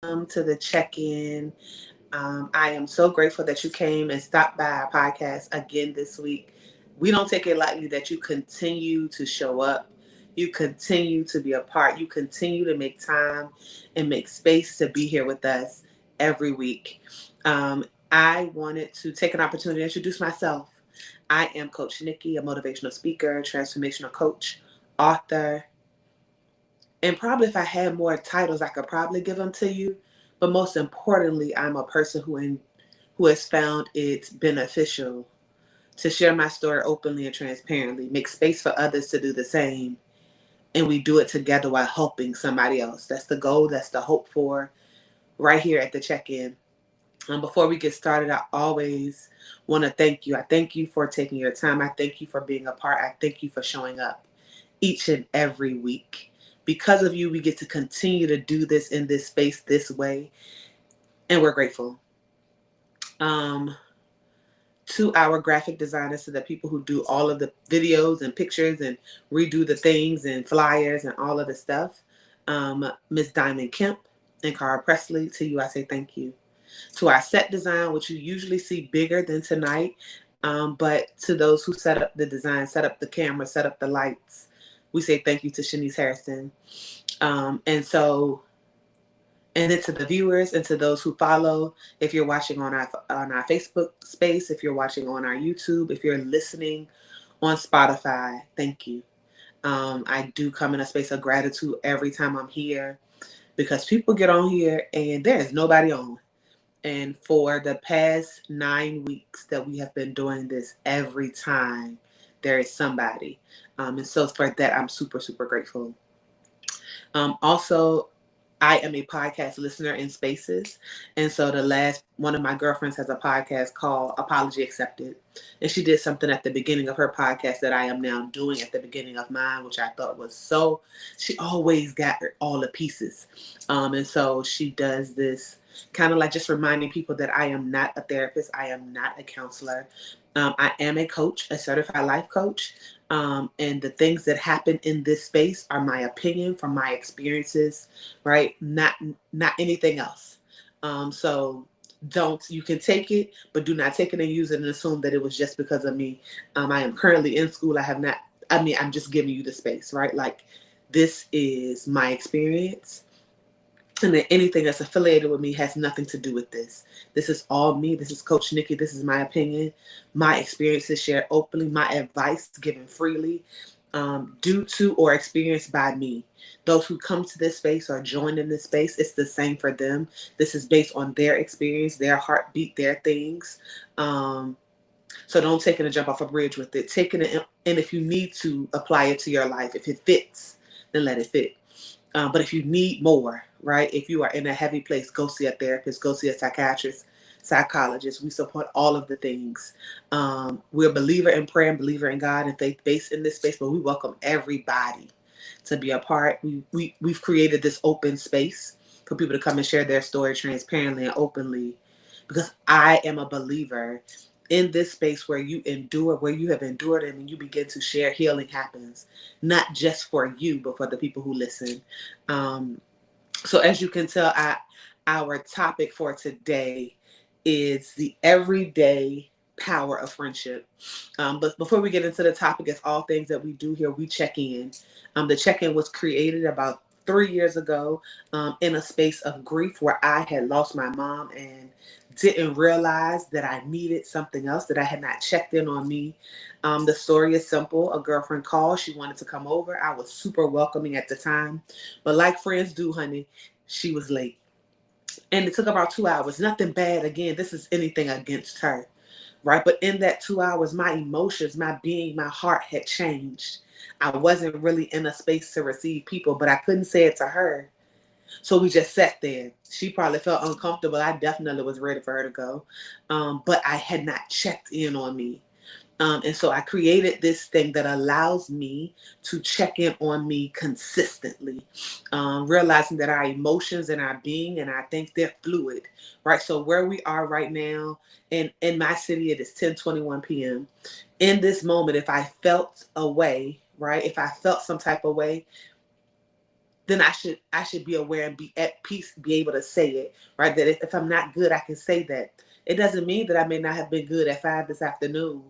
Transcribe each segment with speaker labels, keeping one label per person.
Speaker 1: to the check-in. I am so grateful that you came and stopped by our podcast again this week. We don't take it lightly that you continue to show up. You continue to be a part. You continue to make time and make space to be here with us every week. I wanted to take an opportunity to introduce myself. I am Coach Nikki, a motivational speaker, transformational coach, author, and probably if I had more titles, I could probably give them to you. But most importantly, I'm a person who has found it beneficial to share my story openly and transparently, make space for others to do the same, and we do it together while helping somebody else. That's the goal. That's the hope for right here at the check-in. Before we get started, I always want to thank you. I thank you for taking your time. I thank you for being a part. I thank you for showing up each and every week. Because of you, we get to continue to do this in this space this way, and we're grateful. Um, to our graphic designers, to the people who do all of the videos and pictures and redo the things and flyers and all of the stuff, Miss Diamond Kemp and Cara Presley, to you I say thank you. To our set design, which you usually see bigger than tonight, but to those who set up the design, set up the camera, set up the lights, we say thank you to Shanice Harrison. And so, and then to the viewers and to those who follow, if you're watching on our Facebook space, if you're watching on our YouTube, if you're listening on Spotify, thank you. I do come in a space of gratitude every time I'm here because people get on here and there is nobody on. And for the past 9 weeks that we have been doing this, every time there is somebody. And so for that, I'm super, super grateful. Also, I am a podcast listener in spaces. And so the last one of my girlfriends has a podcast called Apology Accepted. And she did something at the beginning of her podcast that I am now doing at the beginning of mine, which I thought was so, she always got all the pieces. And so she does this kind of like just reminding people that I am not a therapist. I am not a counselor. I am a coach, a certified life coach. And the things that happen in this space are my opinion from my experiences, right? Not anything else. So don't, you can take it, but do not take it and use it and assume that it was just because of me. I am currently in school. I have not. I mean, I'm just giving you the space, right? Like this is my experience. And then anything that's affiliated with me has nothing to do with this. This is all me. This is Coach Nikki. This is my opinion, my experiences shared openly, my advice given freely, due to or experienced by me. Those who come to this space or join in this space, it's the same for them. This is based on their experience, their heartbeat, their things. So don't take it and jump off a bridge with it. Take it and if you need to apply it to your life, if it fits, then let it fit. But if you need more, right? If you are in a heavy place, go see a therapist, go see a psychiatrist, psychologist. We support all of the things. We're a believer in prayer and believer in God and faith-based in this space, but we welcome everybody to be a part. We've created this open space for people to come and share their story transparently and openly because I am a believer in this space where you endure, where you have endured, and when you begin to share, healing happens, not just for you, but for the people who listen. Um, so as you can tell, our topic for today is the everyday power of friendship. But before we get into the topic, it's all things that we do here. We check in. The check-in was created about 3 years ago in a space of grief where I had lost my mom and didn't realize that I needed something else, that I had not checked in on me. The story is simple. A girlfriend called. She wanted to come over. I was super welcoming at the time. But like friends do, honey, she was late. And it took about 2 hours. Nothing bad. Again, this is anything against her, right? But in that 2 hours, my emotions, my being, my heart had changed. I wasn't really in a space to receive people, but I couldn't say it to her. So we just sat there. She probably felt uncomfortable. I definitely was ready for her to go. But I had not checked in on me. And so I created this thing that allows me to check in on me consistently, realizing that our emotions and our being and our things, they're fluid, right? So where we are right now, in my city, it is 10:21 p.m. In this moment, if I felt a way, right? If I felt some type of way, then I should be aware and be at peace, be able to say it, right? That if I'm not good, I can say that. It doesn't mean that I may not have been good at 5 this afternoon.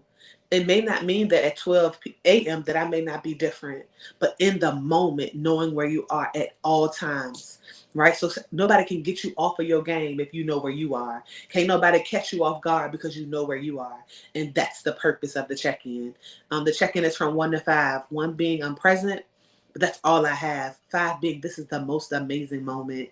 Speaker 1: It may not mean that at 12 a.m. that I may not be different, but in the moment, knowing where you are at all times, right? So nobody can get you off of your game if you know where you are. Can't nobody catch you off guard because you know where you are. And that's the purpose of the check-in. The check-in is from 1 to 5. 1 being I'm present, but that's all I have. 5 being this is the most amazing moment.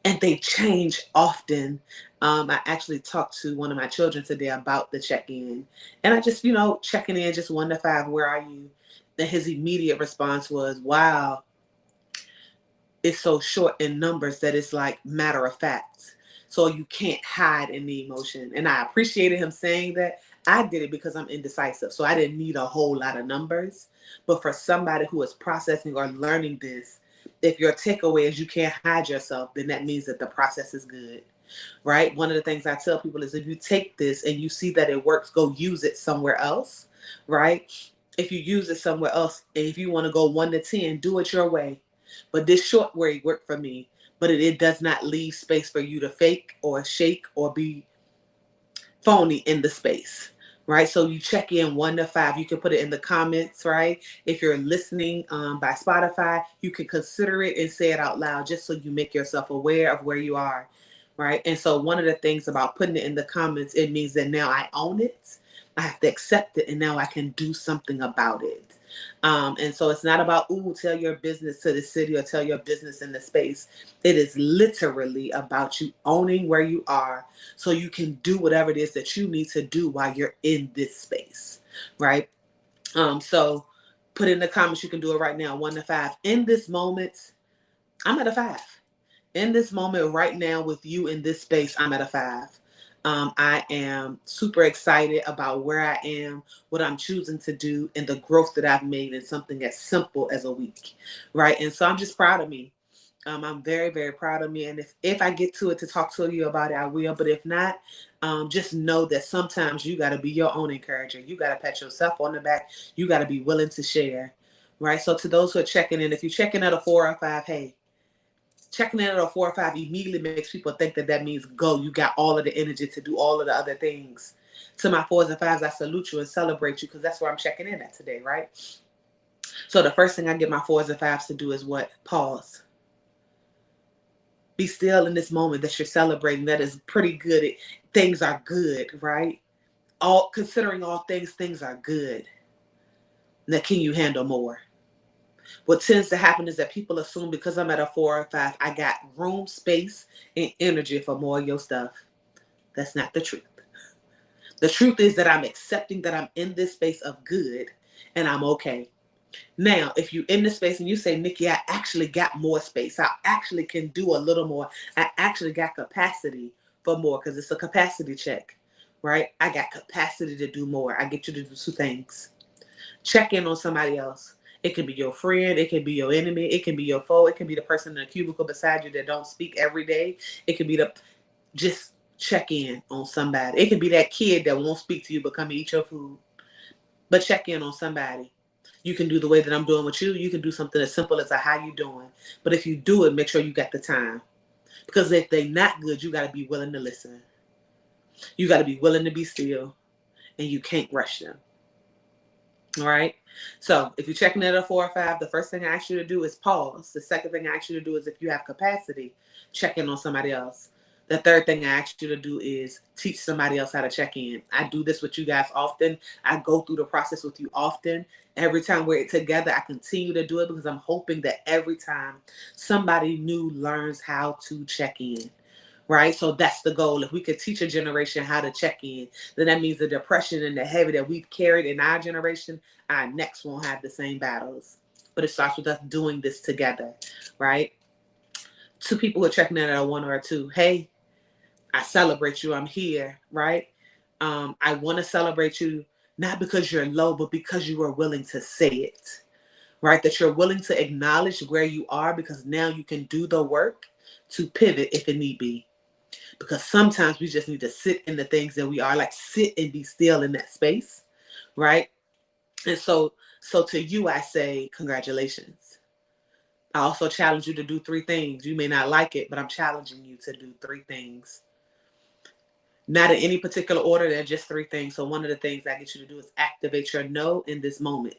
Speaker 1: And they change often. I actually talked to one of my children today about the check-in. And I just, checking in just 1 to 5, where are you? And his immediate response was, wow, it's so short in numbers that it's like matter of fact. So you can't hide in the emotion. And I appreciated him saying that. I did it because I'm indecisive. So I didn't need a whole lot of numbers. But for somebody who is processing or learning this, if your takeaway is you can't hide yourself, then that means that the process is good, right? One of the things I tell people is if you take this and you see that it works, go use it somewhere else, right? If you use it somewhere else, and if you want to go 1 to 10, do it your way. But this short way worked for me, but it does not leave space for you to fake or shake or be phony in the space, right? So you check in 1 to 5. You can put it in the comments, right? If you're listening by Spotify, you can consider it and say it out loud just so you make yourself aware of where you are, right? And so one of the things about putting it in the comments, it means that now I own it. I have to accept it, and now I can do something about it. And so it's not about, ooh, tell your business to the city or tell your business in the space. It is literally about you owning where you are so you can do whatever it is that you need to do while you're in this space, right? So put in the comments, you can do it right now, 1 to 5. In this moment, I'm at a 5. In this moment right now with you in this space, I'm at a 5. I am super excited about where I am, what I'm choosing to do, and the growth that I've made in something as simple as a week, right? And so I'm just proud of me. I'm very, very proud of me. And if I get to it to talk to you about it, I will. But if not, just know that sometimes you got to be your own encourager. You got to pat yourself on the back. You got to be willing to share, right? So to those who are checking in, if you're checking at a 4 or 5, hey, checking in at a 4 or 5 immediately makes people think that means go. You got all of the energy to do all of the other things. To my 4s and 5s, I salute you and celebrate you because that's where I'm checking in at today, right? So the first thing I get my 4s and 5s to do is what? Pause. Be still in this moment that you're celebrating. That is pretty good. Things are good, right? All considering all things are good. Now, can you handle more? What tends to happen is that people assume because I'm at a 4 or 5, I got room, space, and energy for more of your stuff. That's not the truth. The truth is that I'm accepting that I'm in this space of good and I'm okay. Now, if you're in the space and you say, Nikki, I actually got more space. I actually can do a little more. I actually got capacity for more because it's a capacity check, right? I got capacity to do more. I get you to do 2 things. Check in on somebody else. It can be your friend. It can be your enemy. It can be your foe. It can be the person in the cubicle beside you that don't speak every day. It can be just check in on somebody. It can be that kid that won't speak to you but come and eat your food. But check in on somebody. You can do the way that I'm doing with you. You can do something as simple as a how you doing. But if you do it, make sure you got the time. Because if they're not good, you got to be willing to listen. You got to be willing to be still. And you can't rush them. All right. So if you're checking in at a 4 or 5, the first thing I ask you to do is pause. The second thing I ask you to do is if you have capacity, check in on somebody else. The third thing I ask you to do is teach somebody else how to check in. I do this with you guys often. I go through the process with you often. Every time we're together, I continue to do it because I'm hoping that every time somebody new learns how to check in. Right? So that's the goal. If we could teach a generation how to check in, then that means the depression and the heavy that we've carried in our generation, our next won't have the same battles. But it starts with us doing this together, right? 2 people who are checking in at a 1 or a 2. Hey, I celebrate you. I'm here, right? I want to celebrate you not because you're low, but because you are willing to say it, right? That you're willing to acknowledge where you are because now you can do the work to pivot if it need be. Because sometimes we just need to sit in the things that we are, like sit and be still in that space, right? And so to you, I say, congratulations. I also challenge you to do 3 things. You may not like it, but I'm challenging you to do 3 things. Not in any particular order, they're just 3 things. So one of the things I get you to do is activate your no in this moment.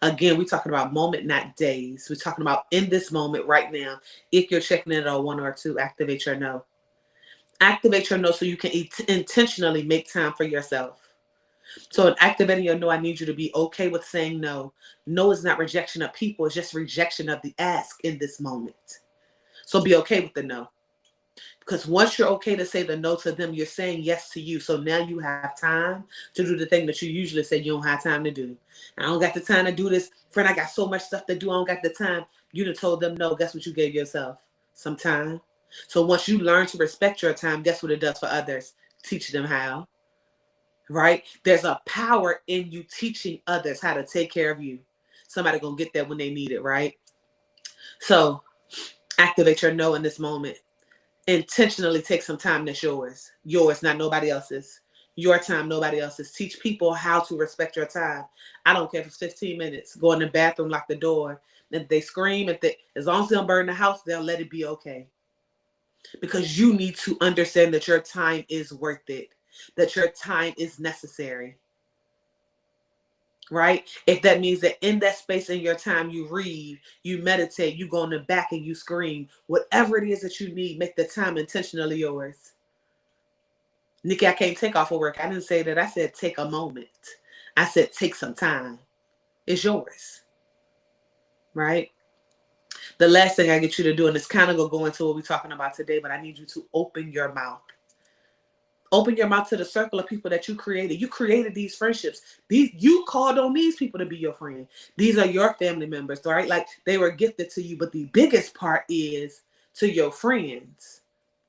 Speaker 1: Again, we're talking about moment, not days. We're talking about in this moment right now. If you're checking in on 1 or 2, activate your no. Activate your no so you can intentionally make time for yourself. So in activating your no, I need you to be okay with saying no. No is not rejection of people. It's just rejection of the ask in this moment. So be okay with the no. Because once you're okay to say the no to them, you're saying yes to you. So now you have time to do the thing that you usually say you don't have time to do. I don't got the time to do this. Friend, I got so much stuff to do. I don't got the time. You done told them no. Guess what you gave yourself? Some time. So once you learn to respect your time, guess what it does for others? Teach them how. Right? There's a power in you teaching others how to take care of you. Somebody gonna get that when they need it, right? So activate your no in this moment. Intentionally take some time that's yours. Yours, not nobody else's. Your time, nobody else's. Teach people how to respect your time. I don't care if it's 15 minutes. Go in the bathroom, lock the door. If they scream, as long as they don't burn the house, they'll let it be okay. Because you need to understand that your time is worth it. That your time is necessary. Right? If that means that in that space in your time, you read, you meditate, you go in the back and you scream, whatever it is that you need, make the time intentionally yours. Nikki, I can't take off of work. I didn't say that. I said take a moment. I said take some time. It's yours. Right? The last thing I get you to do, and it's kind of going to go into what we're talking about today, but I need you to open your mouth. Open your mouth to the circle of people that you created. You created these friendships. You called on these people to be your friend. These are your family members, right? Like they were gifted to you. But the biggest part is to your friends.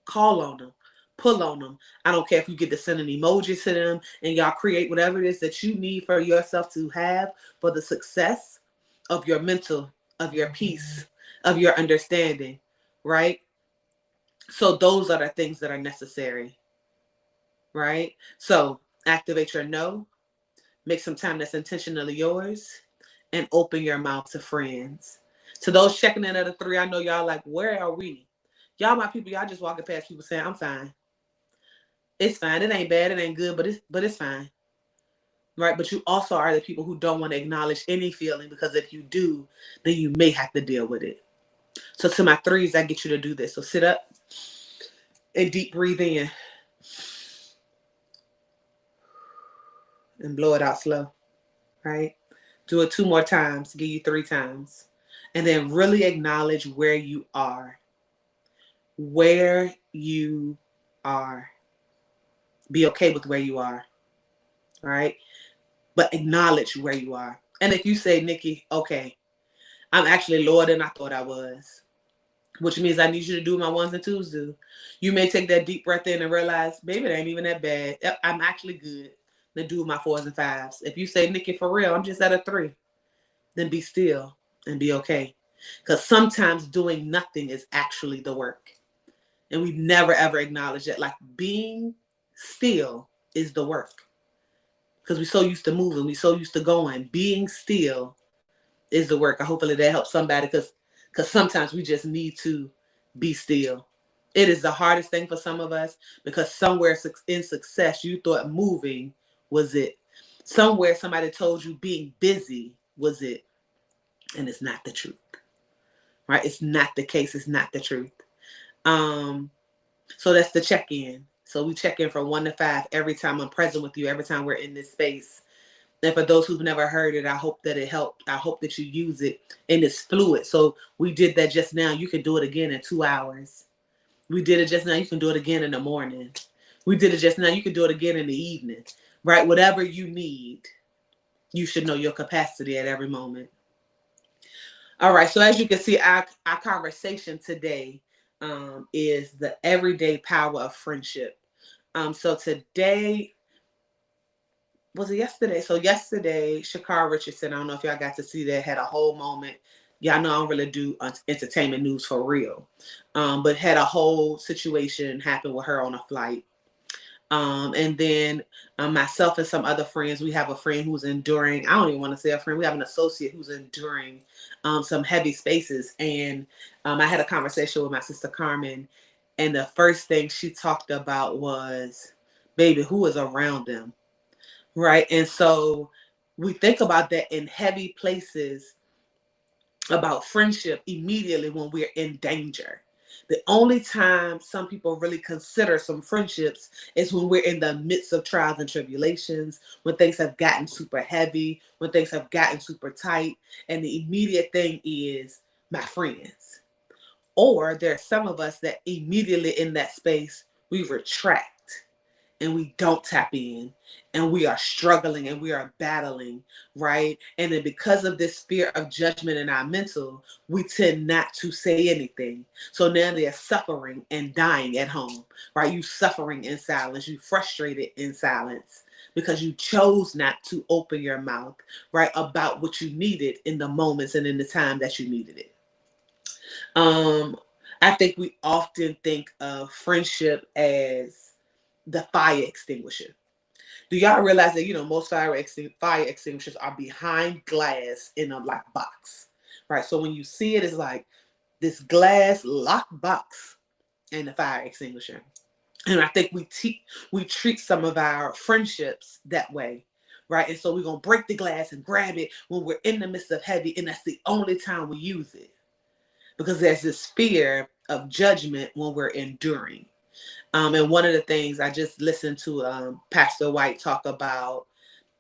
Speaker 1: Call on them. Pull on them. I don't care if you get to send an emoji to them and y'all create whatever it is that you need for yourself to have for the success of your mental, of your peace, of your understanding, right? So those are the things that are necessary. Right? So activate your no, make some time that's intentionally yours, and open your mouth to friends. To those checking in at the 3, I know y'all like, where are we? Y'all my people, y'all just walking past people saying, I'm fine. It's fine. It ain't bad, it ain't good, but it's fine. Right? But you also are the people who don't want to acknowledge any feeling because if you do, then you may have to deal with it. So to my 3s, I get you to do this. So sit up and deep breathe in. And blow it out slow, right? Do it 2 more times, give you 3 times. And then really acknowledge where you are. Where you are. Be okay with where you are, right? But acknowledge where you are. And if you say, Nikki, okay, I'm actually lower than I thought I was, which means I need you to do my 1s and 2s do. You may take that deep breath in and realize, baby, it ain't even that bad. I'm actually good. Then do my 4s and 5s. If you say, Nikki, for real, I'm just at a 3. Then be still and be okay. Because sometimes doing nothing is actually the work. And we never ever acknowledge that. Like being still is the work. Because we're so used to moving, we're so used to going. Being still is the work. Hopefully that helps somebody because sometimes we just need to be still. It is the hardest thing for some of us because somewhere in success you thought moving was it. Somewhere somebody told you being busy was it. And it's not the truth, right? It's not the case. It's not the truth. So that's the check-in. So we check in from 1 to 5 every time I'm present with you, every time we're in this space. And for those who've never heard it, I hope that it helped. I hope that you use it and it's fluid. So we did that just now. You can do it again in 2 hours. We did it just now. You can do it again in the morning. We did it just now. You can do it again in the evening, right? Whatever you need, you should know your capacity at every moment. All right. So as you can see, our conversation today is the everyday power of friendship. So today, was it yesterday? So yesterday, Shakar Richardson, I don't know if y'all got to see that, had a whole moment. Y'all know I don't really do entertainment news for real. But had a whole situation happen with her on a flight. And then myself and some other friends, we have a friend who's enduring, I don't even want to say a friend, we have an associate who's enduring some heavy spaces. And I had a conversation with my sister Carmen, and the first thing she talked about was, baby, who is around them? Right. And so we think about that in heavy places about friendship immediately when we're in danger. The only time some people really consider some friendships is when we're in the midst of trials and tribulations, when things have gotten super heavy, when things have gotten super tight, and the immediate thing is my friends. Or there are some of us that immediately in that space, we retract and we don't tap in, and we are struggling and we are battling, right? And then because of this fear of judgment in our mental, we tend not to say anything. So now they're suffering and dying at home, right? You suffering in silence, you frustrated in silence because you chose not to open your mouth, right, about what you needed in the moments and in the time that you needed it. um I think we often think of friendship as the fire extinguisher. Do y'all realize that most fire extinguishers are behind glass in a like box, right? So when you see it, it's like this glass locked box and the fire extinguisher. And I think we treat some of our friendships that way, right? And so we're gonna break the glass and grab it when we're in the midst of heavy, and that's the only time we use it because there's this fear of judgment when we're enduring. And one of the things I just listened to Pastor White talk about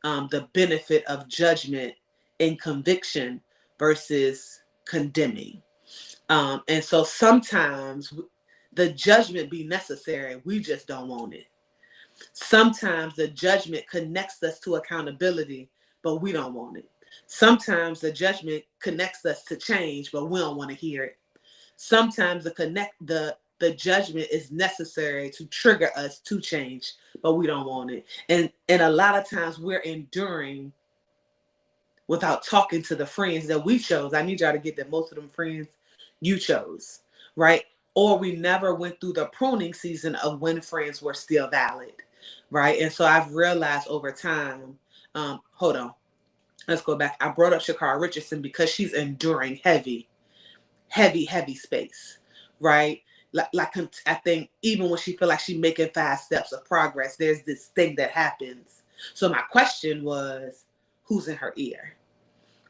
Speaker 1: the benefit of judgment in conviction versus condemning. And so sometimes the judgment be necessary. We just don't want it. Sometimes the judgment connects us to accountability, but we don't want it. Sometimes the judgment connects us to change, but we don't want to hear it. Sometimes the judgment is necessary to trigger us to change, but we don't want it. And a lot of times we're enduring without talking to the friends that we chose. I need y'all to get that most of them friends you chose, right? Or we never went through the pruning season of when friends were still valid, right? And so I've realized over time, hold on, let's go back. I brought up Shakara Richardson because she's enduring heavy space, right? Like I think even when she feel like she making 5 steps of progress, there's this thing that happens. So my question was, who's in her ear,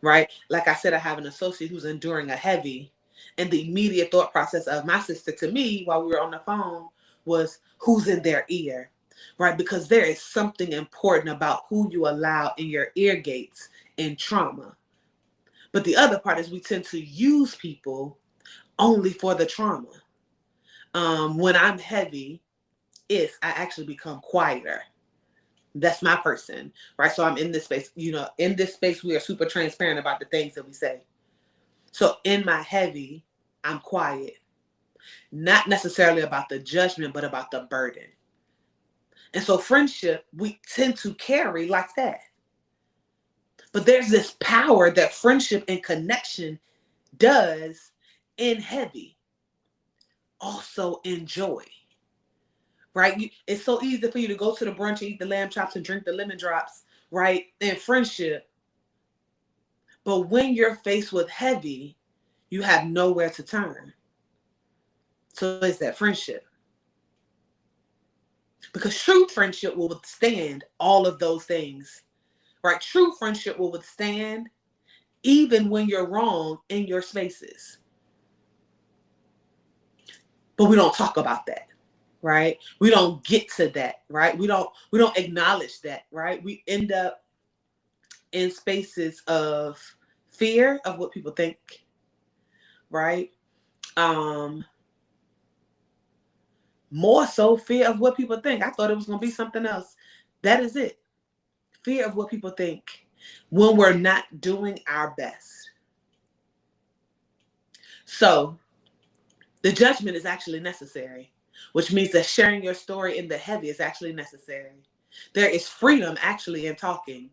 Speaker 1: right? Like I said, I have an associate who's enduring a heavy, and the immediate thought process of my sister to me while we were on the phone was, who's in their ear, right? Because there is something important about who you allow in your ear gates in trauma. But the other part is we tend to use people only for the trauma. When I'm heavy, I actually become quieter. That's my person, right? So I'm in this space, in this space, we are super transparent about the things that we say. So in my heavy, I'm quiet, not necessarily about the judgment, but about the burden. And so friendship, we tend to carry like that. But there's this power that friendship and connection does in heavy, also in joy. Right? It's so easy for you to go to the brunch and eat the lamb chops and drink the lemon drops, right? In friendship. But when you're faced with heavy, you have nowhere to turn. So it's that friendship. Because true friendship will withstand all of those things, right? True friendship will withstand even when you're wrong in your spaces. But we don't talk about that, right? We don't get to that, right? We don't acknowledge that, right? We end up in spaces of fear of what people think, right? Um, More so fear of what people think. I thought it was going to be something else. That is it. Fear of what people think when we're not doing our best. So the judgment is actually necessary, which means that sharing your story in the heavy is actually necessary. There is freedom actually in talking.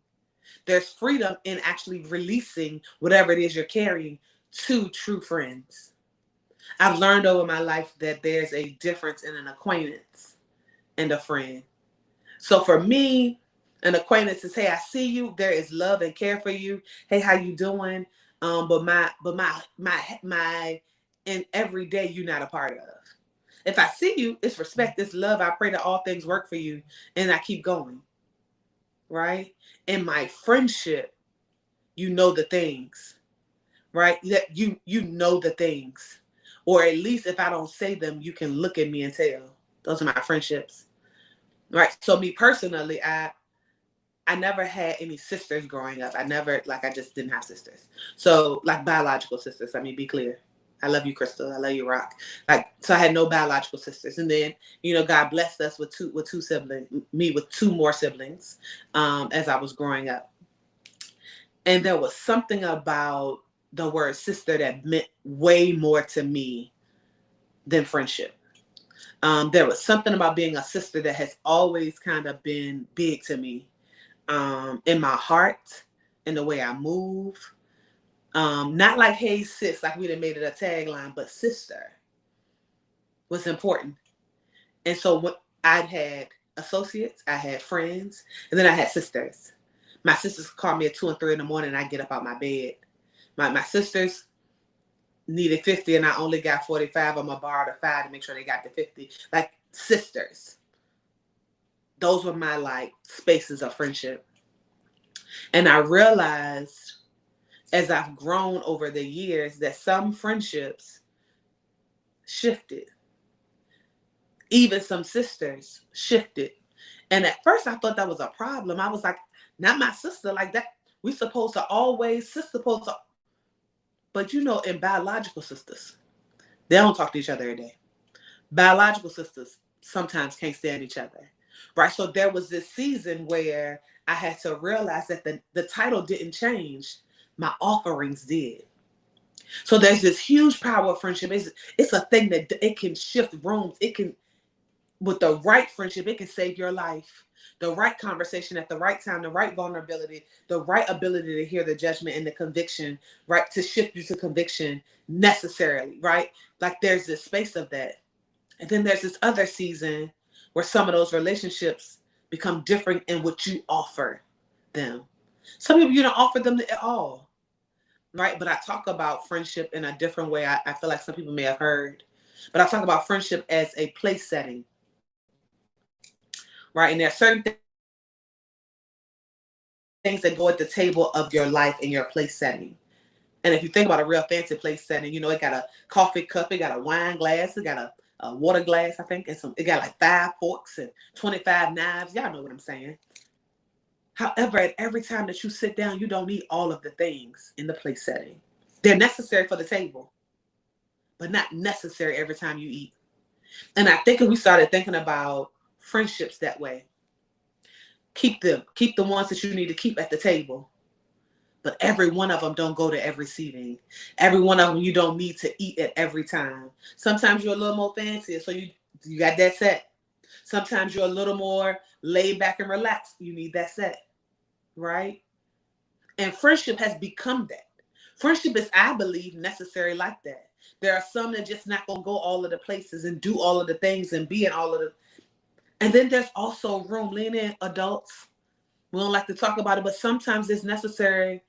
Speaker 1: There's freedom in actually releasing whatever it is you're carrying to true friends. I've learned over my life that there's a difference in an acquaintance and a friend. So for me, an acquaintance is, hey, I see you. There is love and care for you. Hey, how you doing? But my in every day you're not a part of. If I see you, it's respect, it's love. I pray that all things work for you, and I keep going. Right? In my friendship, you know the things, right? That you know the things, or at least if I don't say them, you can look at me and tell. Those are my friendships, right? So me personally, I never had any sisters growing up. I just didn't have sisters. So like biological sisters. I mean, be clear. I love you, Crystal. I love you, Rock. So I had no biological sisters. And then, God blessed us with two siblings, me with two more siblings, as I was growing up. And there was something about the word sister that meant way more to me than friendship. There was something about being a sister that has always kind of been big to me. In my heart, in the way I move. Not like, hey, sis, like we done made it a tagline, but sister was important. And so when I had associates, I had friends, and then I had sisters. My sisters call me at 2 and 3 in the morning, and I get up out my bed. My sisters needed 50, and I only got 45. I'm going to borrow the 5 to make sure they got the 50. Like, sisters. Those were my, spaces of friendship. And I realized as I've grown over the years that some friendships shifted. Even some sisters shifted. And at first I thought that was a problem. I was like, not my sister like that. We supposed to always, supposed to. But in biological sisters, they don't talk to each other every day. Biological sisters sometimes can't stand each other. Right? So there was this season where I had to realize that the title didn't change. My offerings did. So there's this huge power of friendship. It's a thing that it can shift rooms. It can, with the right friendship, it can save your life. The right conversation at the right time, the right vulnerability, the right ability to hear the judgment and the conviction, right? To shift you to conviction necessarily, right? Like there's this space of that. And then there's this other season where some of those relationships become different in what you offer them. Some people you don't offer them at all. Right. But I talk about friendship in a different way. I feel like some people may have heard, but I talk about friendship as a place setting. Right. And there are certain things that go at the table of your life in your place setting. And if you think about a real fancy place setting, it got a coffee cup, it got a wine glass, it got a water glass, I think, and it got like 5 forks and 25 knives. Y'all know what I'm saying. However, at every time that you sit down, you don't need all of the things in the place setting. They're necessary for the table, but not necessary every time you eat. And I think if we started thinking about friendships that way, keep the ones that you need to keep at the table. But every one of them don't go to every seating. Every one of them you don't need to eat at every time. Sometimes you're a little more fancy, so you got that set. Sometimes you're a little more laid back and relaxed. You need that set, right? And friendship has become that. Friendship is, I believe, necessary like that. There are some that just not gonna go all of the places and do all of the things and be in all of the. And then there's also room. Lean in, adults. We don't like to talk about it, but sometimes it's necessary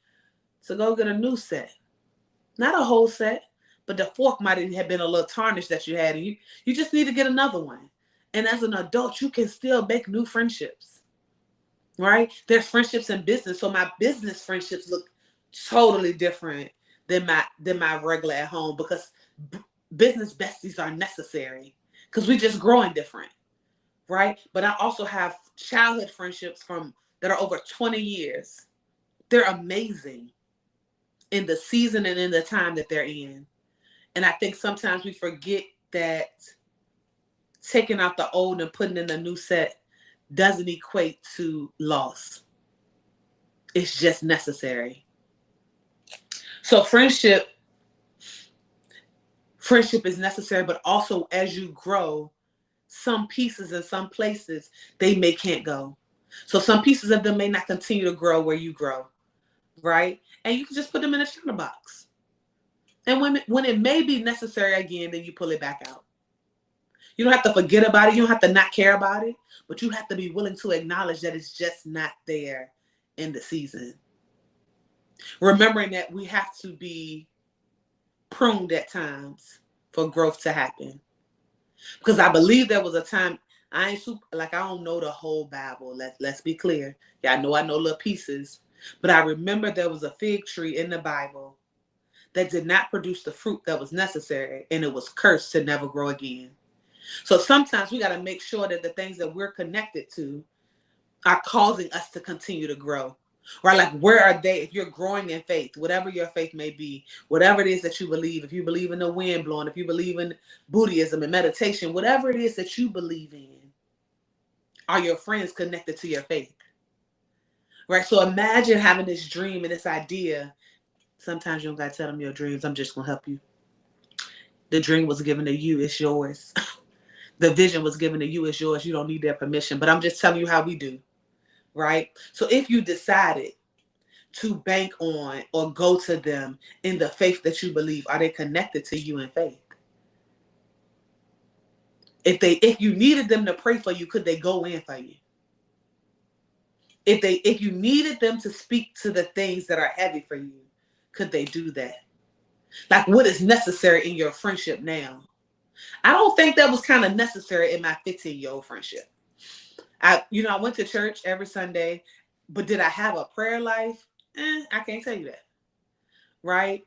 Speaker 1: to go get a new set. Not a whole set, but the fork might have been a little tarnished that you had, and you just need to get another one. And as an adult, you can still make new friendships, right? There's friendships in business. So my business friendships look totally different than my regular at home, because business besties are necessary because we're just growing different, right? But I also have childhood friendships that are over 20 years. They're amazing in the season and in the time that they're in. And I think sometimes we forget that taking out the old and putting in a new set doesn't equate to loss. It's just necessary. So friendship is necessary, but also as you grow, some pieces and some places they can't go. So some pieces of them may not continue to grow where you grow, right? And you can just put them in a shadow box. And when it may be necessary again, then you pull it back out. You don't have to forget about it. You don't have to not care about it, but you have to be willing to acknowledge that it's just not there in the season. Remembering that we have to be pruned at times for growth to happen. Because I believe there was a time, I ain't super, like, I don't know the whole Bible. Let's be clear. Yeah, I know little pieces. But I remember there was a fig tree in the Bible that did not produce the fruit that was necessary, and it was cursed to never grow again. So sometimes we got to make sure that the things that we're connected to are causing us to continue to grow. Right? Like, where are they? If you're growing in faith, whatever your faith may be, whatever it is that you believe, if you believe in the wind blowing, if you believe in Buddhism and meditation, whatever it is that you believe in, are your friends connected to your faith? Right? So imagine having this dream and this idea. Sometimes you don't got to tell them your dreams. I'm just going to help you. The dream was given to you. It's yours. The vision was given to you. It's yours. You don't need their permission. But I'm just telling you how we do. Right? So if you decided to bank on or go to them in the faith that you believe, are they connected to you in faith? If you needed them to pray for you, could they go in for you? If you needed them to speak to the things that are heavy for you, could they do that? Like, what is necessary in your friendship now? I don't think that was kind of necessary in my 15-year-old friendship. I went to church every Sunday, but did I have a prayer life? I can't tell you that. Right?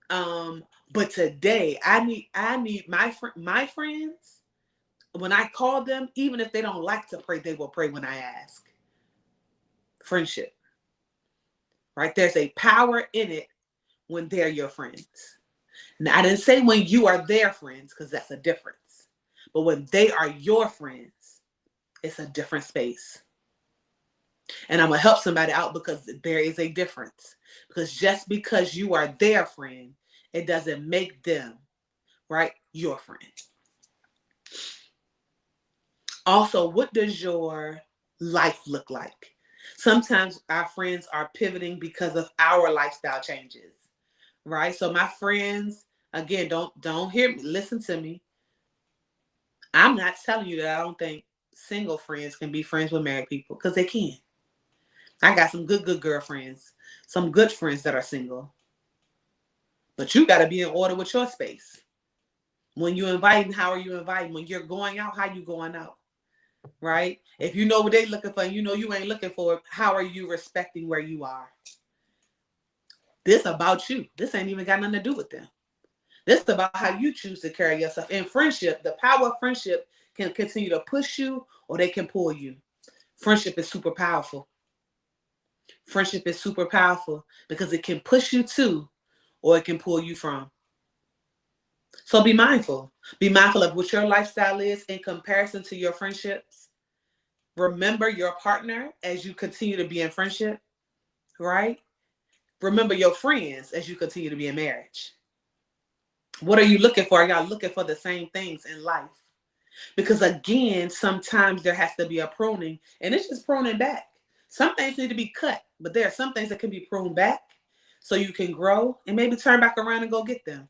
Speaker 1: But today I need my friends. When I call them, even if they don't like to pray, they will pray when I ask. Friendship. Right? There's a power in it when they're your friends. Now, I didn't say when you are their friends, because that's a difference. But when they are your friends, it's a different space. And I'm going to help somebody out because there is a difference. Because just because you are their friend, it doesn't make them, right, your friend. Also, what does your life look like? Sometimes our friends are pivoting because of our lifestyle changes, right? So my friends, again, don't hear me. Listen to me. I'm not telling you that I don't think single friends can be friends with married people, because they can. I got some good girlfriends, some good friends that are single. But you got to be in order with your space. When you inviting, how are you inviting? When you're going out, how you going out? Right? If you know what they looking for and you know you ain't looking for it, how are you respecting where you are? This about you. This ain't even got nothing to do with them. This is about how you choose to carry yourself. In friendship, the power of friendship can continue to push you or they can pull you. Friendship is super powerful. Friendship is super powerful because it can push you to or it can pull you from. So be mindful. Be mindful of what your lifestyle is in comparison to your friendships. Remember your partner as you continue to be in friendship, right? Remember your friends as you continue to be in marriage. What are you looking for? Are y'all looking for the same things in life? Because again, sometimes there has to be a pruning, and it's just pruning back. Some things need to be cut, but there are some things that can be pruned back so you can grow and maybe turn back around and go get them.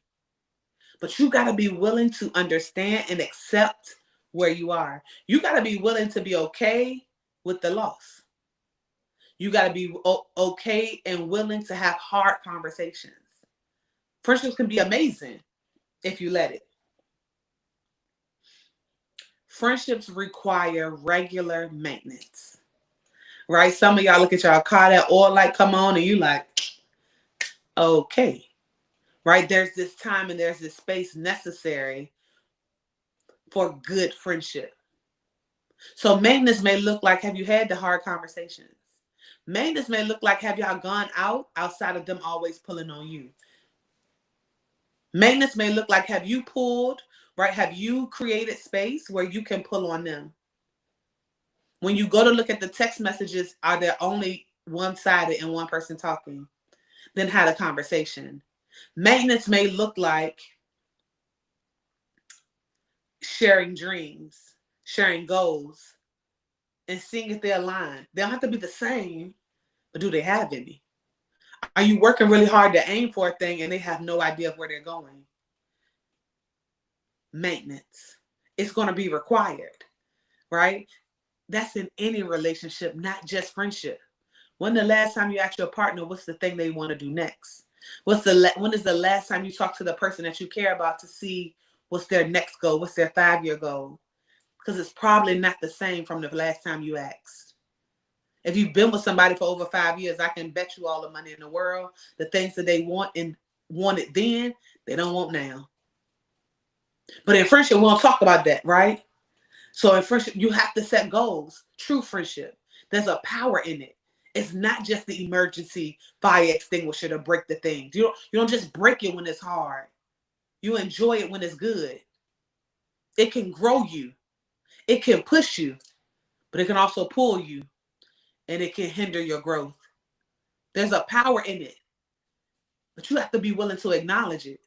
Speaker 1: But you got to be willing to understand and accept where you are. You got to be willing to be okay with the loss. You got to be okay and willing to have hard conversations. Friendships can be amazing if you let it. Friendships require regular maintenance, right? Some of y'all look at y'all car, that oil light come on and you like, okay, right? There's this time and there's this space necessary for good friendship. So maintenance may look like, have you had the hard conversations? Maintenance may look like, have y'all gone out outside of them always pulling on you? Maintenance may look like, have you pulled, right? Have you created space where you can pull on them? When you go to look at the text messages, are there only one-sided and one person talking? Then have a conversation. Maintenance may look like sharing dreams, sharing goals, and seeing if they align. They don't have to be the same, but do they have any? Are you working really hard to aim for a thing and they have no idea of where they're going? Maintenance. it's going to be required, right? That's in any relationship, not just friendship. When the last time you asked your partner what's the thing they want to do next? When is the last time you talk to the person that you care about to see what's their next goal, what's their 5-year goal? Because it's probably not the same from the last time you asked. If you've been with somebody for over 5 years, I can bet you all the money in the world, the things that they want and wanted then, they don't want now. But in friendship, we don't talk about that, right? So in friendship, you have to set goals. True friendship, there's a power in it. It's not just the emergency fire extinguisher to break the things. You don't just break it when it's hard. You enjoy it when it's good. It can grow you. It can push you, but it can also pull you, and it can hinder your growth. There's a power in it, but you have to be willing to acknowledge it.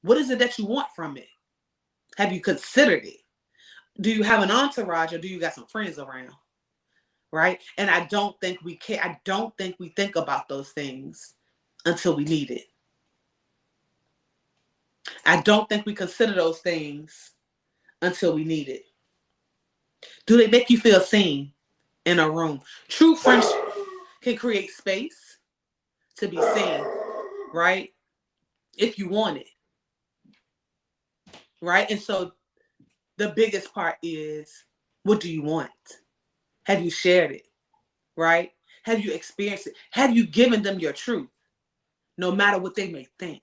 Speaker 1: What is it that you want from it? Have you considered it? Do you have an entourage, or do you got some friends around? Right? And I don't think we care. I don't think we think about those things until we need it. I don't think we consider those things until we need it. Do they make you feel seen in a room? True friendship can create space to be seen, right? If you want it, right? And so the biggest part is, what do you want? Have you shared it, right? Have you experienced it? Have you given them your truth, no matter what they may think?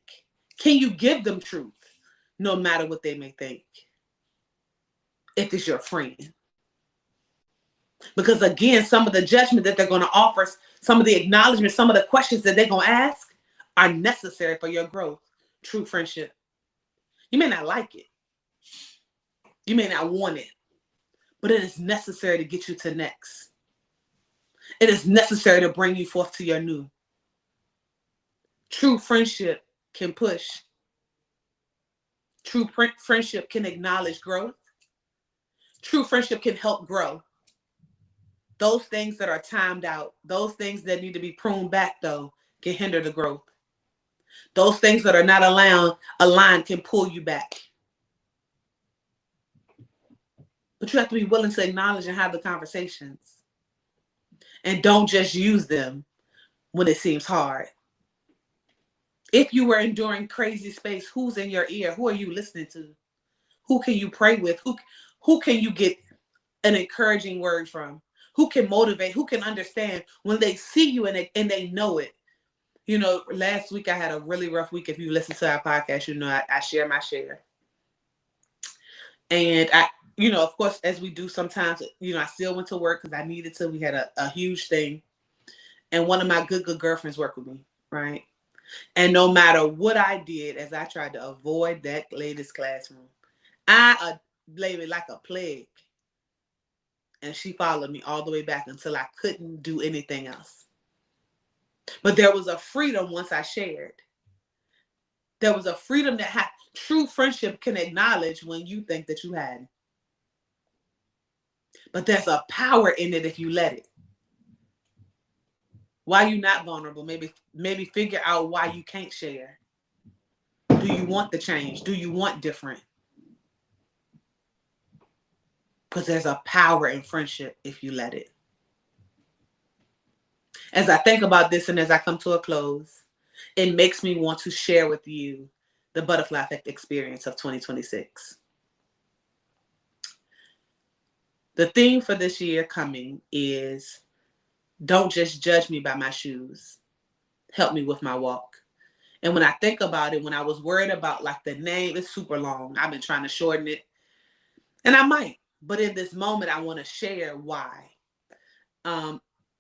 Speaker 1: Can you give them truth, no matter what they may think, if it's your friend? Because again, some of the judgment that they're going to offer, some of the acknowledgement, some of the questions that they're going to ask are necessary for your growth. True friendship. You may not like it. You may not want it, but it is necessary to get you to next. It is necessary to bring you forth to your new. True friendship can push. True friendship can acknowledge growth. True friendship can help grow. Those things that are timed out, those things that need to be pruned back, though, can hinder the growth. Those things that are not aligned can pull you back. But you have to be willing to acknowledge and have the conversations. And don't just use them when it seems hard. If you were enduring crazy space, who's in your ear? Who are you listening to? Who can you pray with? Who can you get an encouraging word from? Who can motivate? Who can understand when they see you and they know it? You know, last week I had a really rough week. If you listen to our podcast, you know I share my share. And I, you know, of course, as we do sometimes, you know, I still went to work because I needed to. We had a huge thing. And one of my good girlfriends worked with me, right? And no matter what I did, as I tried to avoid that lady's classroom, I laid it like a plague. And she followed me all the way back until I couldn't do anything else. But there was a freedom once I shared. There was a freedom that true friendship can acknowledge when you think that you hadn't. But there's a power in it if you let it. Why you not vulnerable? Maybe figure out why you can't share. Do you want the change? Do you want different? Because there's a power in friendship if you let it. As I think about this and as I come to a close, it makes me want to share with you the butterfly effect experience of 2026. The theme for this year coming is, don't just judge me by my shoes. Help me with my walk. And when I think about it, when I was worried about like the name, it's super long. I've been trying to shorten it. And I might. But in this moment, I want to share why.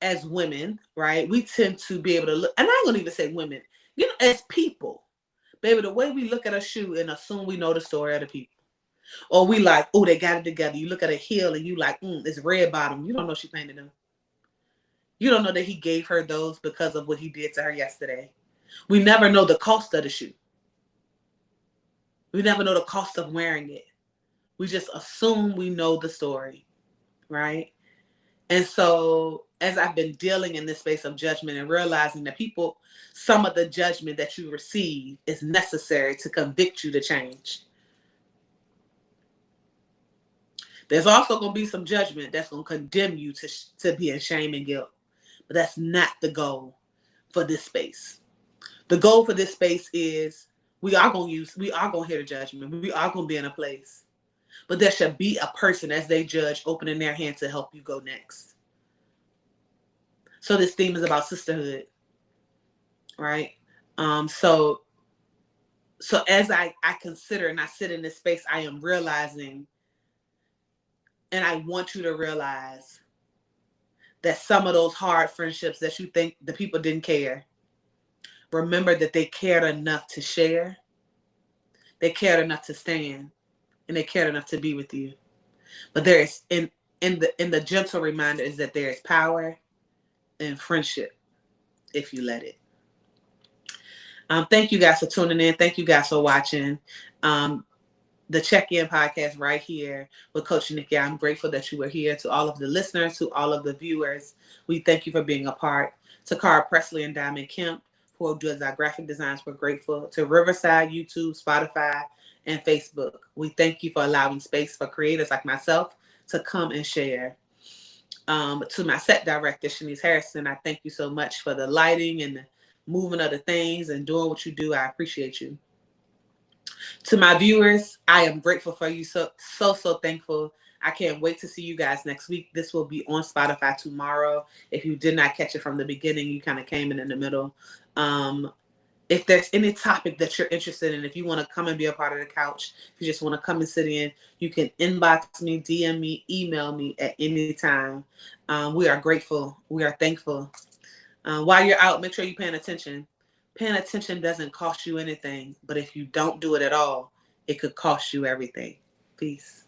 Speaker 1: As women, right, we tend to be able to look, and I'm going to even say women, you know, as people, baby, the way we look at a shoe and assume we know the story of the people. Or we like, oh, they got it together. You look at a heel and you like, it's red bottom. You don't know she painted them. You don't know that he gave her those because of what he did to her yesterday. We never know the cost of the shoe. We never know the cost of wearing it. We just assume we know the story, right? And so as I've been dealing in this space of judgment and realizing that people, some of the judgment that you receive is necessary to convict you to change. There's also going to be some judgment that's going to condemn you to be in shame and guilt. But that's not the goal for this space. The goal for this space is we are going to hear the judgment. We are going to be in a place. But there should be a person as they judge opening their hand to help you go next. So this theme is about sisterhood, right? So as I consider and I sit in this space, I am realizing, and I want you to realize that some of those hard friendships that you think the people didn't care, remember that they cared enough to share, they cared enough to stand, and they cared enough to be with you. But there is in the gentle reminder is that there is power in friendship if you let it. Thank you guys for tuning in. Thank you guys for watching the Check-In podcast right here with Coach Nikki. I'm grateful that you were here. To all of the listeners, to all of the viewers, we thank you for being a part. To Cara Presley and Diamond Kemp, who does our graphic designs, we're grateful. To Riverside, YouTube, Spotify, and Facebook, we thank you for allowing space for creators like myself to come and share. To my set director, Shanice Harrison, I thank you so much for the lighting and the movement of the things and doing what you do. I appreciate you. To my viewers, I am grateful for you. So thankful. I can't wait to see you guys next week. This will be on Spotify tomorrow. If you did not catch it from the beginning, you kind of came in the middle. If there's any topic that you're interested in, if you want to come and be a part of the couch, if you just want to come and sit in, you can inbox me, DM me, email me at any time. We are grateful. We are thankful. While you're out, make sure you're paying attention. Paying attention doesn't cost you anything, but if you don't do it at all, it could cost you everything. Peace.